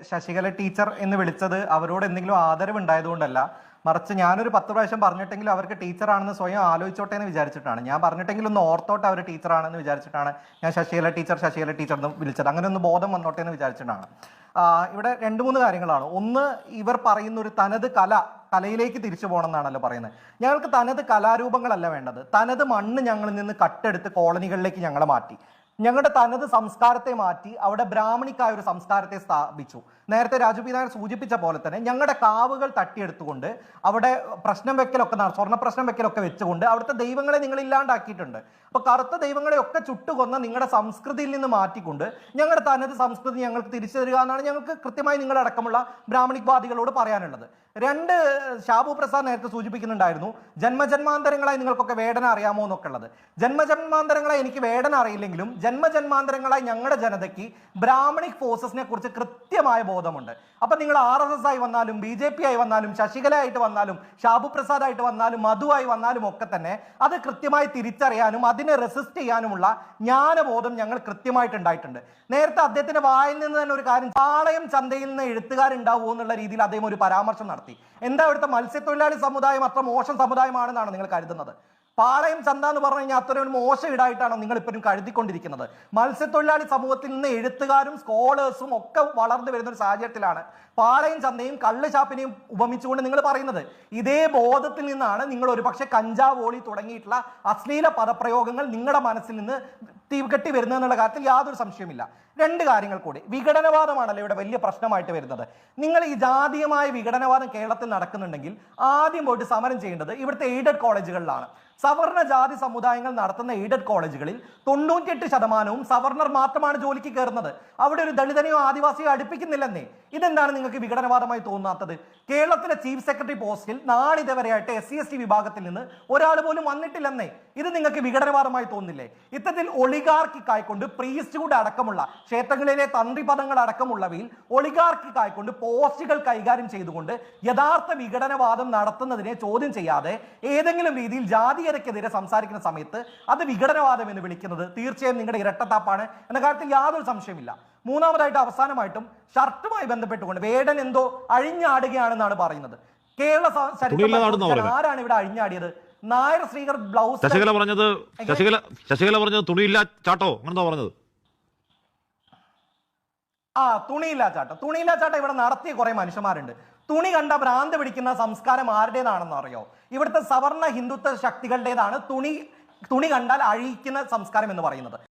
Sasikala teacher എന്ന് വിളിച്ചത് അവരോട് എന്തെങ്കിലും ആദരവ് ഉണ്ടായതുകൊണ്ടല്ല, മറിച്ച് ഞാനൊരു 10 പ്രാവശ്യം പറഞ്ഞിട്ടെങ്കിലും അവർക്ക് ടീച്ചറാണെന്ന് സ്വയം ആലോചിച്ചോട്ടെ എന്ന് വിചാരിച്ചിട്ടാണ്. ഞാൻ പറഞ്ഞിട്ടെങ്കിലും ഒന്ന് ഓർത്തോട്ടെ അവർ ടീച്ചറാണെന്ന് വിചാരിച്ചിട്ടാണ് ഞാൻ ശശികല ടീച്ചർ എന്ന് വിളിച്ചത്. അങ്ങനെ ഒന്ന് ബോധം വന്നോട്ടെ എന്ന് വിചാരിച്ചിട്ടാണ്. ഇവിടെ 2-3 കാര്യങ്ങളാണ്. ഒന്ന്, ഇവർ പറയുന്ന ഒരു തനത് കലയിലേക്ക് തിരിച്ചു പോകണം എന്നാണല്ലോ പറയുന്നത്. ഞങ്ങൾക്ക് തനത് കലാരൂപങ്ങളല്ല വേണ്ടത്, തനത് മണ്ണ് ഞങ്ങളിൽ നിന്ന് കട്ടെടുത്ത് കോളനികളിലേക്ക് ഞങ്ങളെ മാറ്റി. ഞങ്ങളുടെ തനത് സംസ്കാരത്തെ മാറ്റി അവിടെ ബ്രാഹ്മണിക്കായ ഒരു സംസ്കാരത്തെ സ്ഥാപിച്ചു. നേരത്തെ രാജു പി നായർ സൂചിപ്പിച്ച പോലെ തന്നെ ഞങ്ങളുടെ കാവുകൾ തട്ടിയെടുത്തുകൊണ്ട് അവിടെ പ്രശ്നം വെക്കലൊക്കെ, സ്വർണ്ണ പ്രശ്നം വെക്കലൊക്കെ വെച്ചുകൊണ്ട് അവിടുത്തെ ദൈവങ്ങളെ നിങ്ങൾ ഇല്ലാണ്ടാക്കിയിട്ടുണ്ട്. അപ്പൊ കറുത്ത ദൈവങ്ങളെ ഒക്കെ ചുട്ടുകൊന്ന നിങ്ങളുടെ സംസ്കൃതിയിൽ നിന്ന് മാറ്റിക്കൊണ്ട് ഞങ്ങളുടെ തനത് സംസ്കൃതി ഞങ്ങൾക്ക് തിരിച്ചു തരിക എന്നാണ് ഞങ്ങൾക്ക് കൃത്യമായി നിങ്ങളടക്കമുള്ള ബ്രാഹ്മണികവാദികളോട് പറയാനുള്ളത്. 2, ഷാബു പ്രസാദ് നേരത്തെ സൂചിപ്പിക്കുന്നുണ്ടായിരുന്നു, ജന്മജന്മാന്തരങ്ങളായി നിങ്ങൾക്കൊക്കെ വേടന അറിയാമോ എന്നൊക്കെ ഉള്ളത്. ജന്മജന്മാന്തരങ്ങളായി എനിക്ക് വേടന അറിയില്ലെങ്കിലും ജന്മജന്മാന്തരങ്ങളായി ഞങ്ങളുടെ ജനതയ്ക്ക് ബ്രാഹ്മണിക് ഫോഴ്സസിനെ കുറിച്ച് കൃത്യമായ ബോധമുണ്ട്. അപ്പൊ നിങ്ങൾ RSS ആയി വന്നാലും BJP ആയി വന്നാലും ശശികല ആയിട്ട് വന്നാലും ഷാബു പ്രസാദ് ആയിട്ട് വന്നാലും മധു ആയി വന്നാലും ഒക്കെ തന്നെ അത് കൃത്യമായി തിരിച്ചറിയാനും അതിനെ റെസിസ്റ്റ് ചെയ്യാനുമുള്ള ജ്ഞാനബോധം ഞങ്ങൾ കൃത്യമായിട്ട് ഉണ്ടായിട്ടുണ്ട്. നേരത്തെ അദ്ദേഹത്തിന്റെ വായിൽ നിന്ന് തന്നെ ഒരു കാര്യം, പാളയം ചന്തയിൽ നിന്ന് എഴുത്തുകാരുണ്ടാവുമോ എന്നുള്ള രീതിയിൽ അദ്ദേഹം ഒരു പരാമർശം നടത്തി. എന്താ ഇവിടുത്തെ മത്സ്യത്തൊഴിലാളി സമുദായം അത്ര മോശം സമുദായമാണെന്നാണ് നിങ്ങൾ കരുതുന്നത്? പാളയം ചന്ത എന്ന് പറഞ്ഞു കഴിഞ്ഞാൽ അത്രയും മോശം ഇടായിട്ടാണോ നിങ്ങൾ ഇപ്പോഴും കരുതിക്കൊണ്ടിരിക്കുന്നത്? മത്സ്യത്തൊഴിലാളി സമൂഹത്തിൽ നിന്ന് എഴുത്തുകാരും സ്കോളേഴ്സും ഒക്കെ വളർന്നു വരുന്ന ഒരു സാഹചര്യത്തിലാണ് പാളയം ചന്തയും കള്ളുചാപ്പിനെയും ഉപമിച്ചുകൊണ്ട് നിങ്ങൾ പറയുന്നത്. ഇതേ ബോധത്തിൽ നിന്നാണ് നിങ്ങൾ ഒരുപക്ഷെ കഞ്ചാവോളി തുടങ്ങിയിട്ടുള്ള അശ്ലീല പദപ്രയോഗങ്ങൾ നിങ്ങളുടെ മനസ്സിൽ നിന്ന് തീകെട്ടി വരുന്നതെന്നുള്ള കാര്യത്തിൽ യാതൊരു സംശയമില്ല. 2 കാര്യങ്ങൾ കൂടി. വിഘടനവാദമാണല്ലോ ഇവിടെ വലിയ പ്രശ്നമായിട്ട് വരുന്നത്. നിങ്ങൾ ഈ ജാതീയമായ വിഘടനവാദം കേരളത്തിൽ നടക്കുന്നുണ്ടെങ്കിൽ ആദ്യം പോയിട്ട് സമരം ചെയ്യേണ്ടത് ഇവിടുത്തെ എയ്ഡഡ് കോളേജുകളിലാണ്. സവർണ ജാതി സമുദായങ്ങൾ നടത്തുന്ന എയ്ഡഡ് കോളേജുകളിൽ 98% സവർണർ മാത്രമാണ് ജോലിക്ക് കയറുന്നത്. അവിടെ ഒരു ദളിതനെയോ ആദിവാസിയോ അടുപ്പിക്കുന്നില്ലെന്നേ. ഇതെന്താണ് നിങ്ങൾക്ക് വിഘടനവാദമായി തോന്നാത്തത്? കേരളത്തിലെ ചീഫ് സെക്രട്ടറി പോസ്റ്റിൽ നാളിതുവരെയായിട്ട് SC/ST വിഭാഗത്തിൽ നിന്ന് ഒരാൾ പോലും വന്നിട്ടില്ലെന്നേ. ഇത് നിങ്ങൾക്ക് വിഘടനവാദമായി തോന്നില്ലേ? ഇത്തരത്തിൽ ഒളിഗാർക്കിക്കായിക്കൊണ്ട് പ്രീസ്റ്റ്ഹുഡ് അടക്കമുള്ള ക്ഷേത്രങ്ങളിലെ തന്ത്രിപദങ്ങൾ അടക്കമുള്ളവയിൽ ഒളിഗാർക്കിക്കായിക്കൊണ്ട് പോസ്റ്റുകൾ കൈകാര്യം ചെയ്തുകൊണ്ട് യഥാർത്ഥ വിഘടനവാദം നടത്തുന്നതിനെ ചോദ്യം ചെയ്യാതെ ഏതെങ്കിലും രീതിയിൽ ജാതീയതയ്ക്കെതിരെ സംസാരിക്കുന്ന സമയത്ത് അത് വിഘടനവാദം എന്ന് വിളിക്കുന്നത് തീർച്ചയായും നിങ്ങളുടെ ഇരട്ടത്താപ്പാണ് എന്ന കാര്യത്തിൽ യാതൊരു സംശയമില്ല. മൂന്നാമതായിട്ട് അവസാനമായിട്ടും ഷർട്ടുമായി ബന്ധപ്പെട്ടുകൊണ്ട് വേടൻ എന്തോ അഴിഞ്ഞാടുകയാണെന്നാണ് പറയുന്നത്. കേരള ആരാണ് ഇവിടെ അഴിഞ്ഞാടിയത്? നായർ സ്ത്രീകൾ ബ്ലൗസ് ശശികല പറഞ്ഞത് തുണിയില്ല ചാട്ടോ അങ്ങനെ പറഞ്ഞത്. തുണിയില്ല ചാട്ടം ഇവിടെ നടത്തിയ കുറെ മനുഷ്യന്മാരുണ്ട്. തുണി കണ്ട ഭ്രാന്ത് പിടിക്കുന്ന സംസ്കാരം ആരുടേതാണെന്ന് അറിയോ? ഇവിടുത്തെ സവർണ ഹിന്ദുത്വ ശക്തികളുടേതാണ് തുണി കണ്ടാൽ അഴിക്കുന്ന സംസ്കാരം എന്ന് പറയുന്നത്.